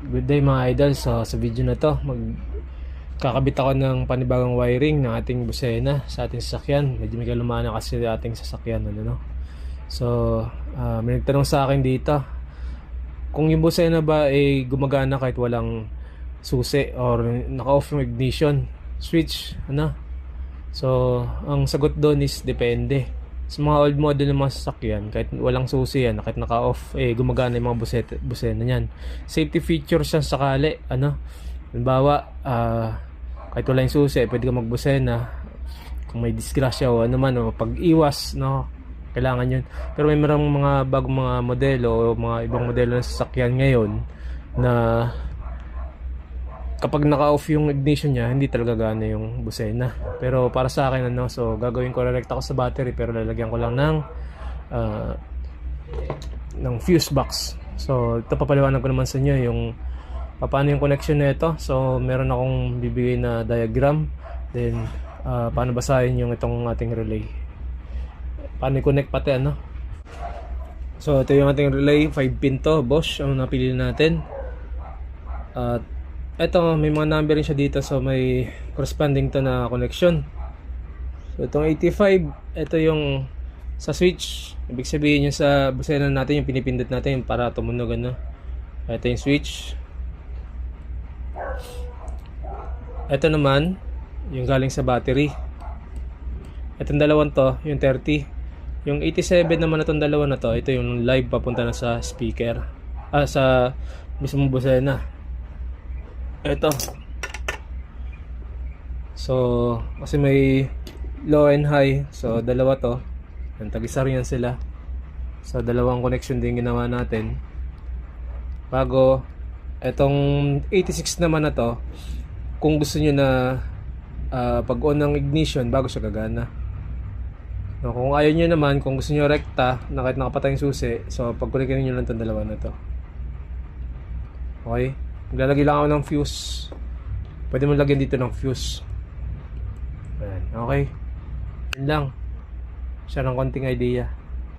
Good day mga idol. So sa video na to magkakabit ako ng panibagong wiring ng ating busena sa ating sasakyan. Medyo may kalumaan na kasi ating sasakyan no? So may nagtanong sa akin dito kung yung busena ba ay gumagana kahit walang susi or naka-off yung ignition switch So ang sagot doon is depende. Sa mga old model ng mga sasakyan, kahit walang susi yan, kahit naka-off, gumagana yung mga busena niyan. Safety features yan sakali, halimbawa, kahit wala yung susi, pwede ka magbusena. Kung may disgrasya o o pag-iwas, kailangan yun. Pero may mga bagong mga modelo o mga ibang modelo ng sasakyan ngayon na kapag naka-off yung ignition niya, hindi talaga gana yung busena. Pero para sa akin, so gagawin ko, direct ako sa battery, pero lalagyan ko lang ng fuse box. So ito, papaliwanag ko naman sa inyo yung paano yung connection nito. So meron akong bibigay na diagram, then paano basahin yung itong ating relay, paano i-connect pati So ito yung ating relay, 5 pin to, Bosch ang napili natin. At eto, may mga number rin siya dito, so may corresponding to na connection. So itong 85, ito yung sa switch. Ibig sabihin yung sa busena natin, yung pinipindot natin para tumunog Ito yung switch. Ito naman yung galing sa battery. Itong dalawang to, yung 30. Yung 87 naman na itong dalawa na to, ito yung live papunta na sa speaker, sa mismong busena. Ito. So kasi may low and high, so dalawa to, tag-isa rin yan sila. So dalawang connection din ginawa natin. Bago etong 86 naman na to, kung gusto nyo na pag on ng ignition bago siya gagana. So, kung ayaw nyo naman, kung gusto nyo rekta na kahit nakapatay yung susi, so pag-connectin nyo lang itong dalawa na to. Okay, maglalagay lang ako ng fuse. Pwede mo lagyan dito ng fuse. Ayan, okay. Yun lang. Siya ng konting idea.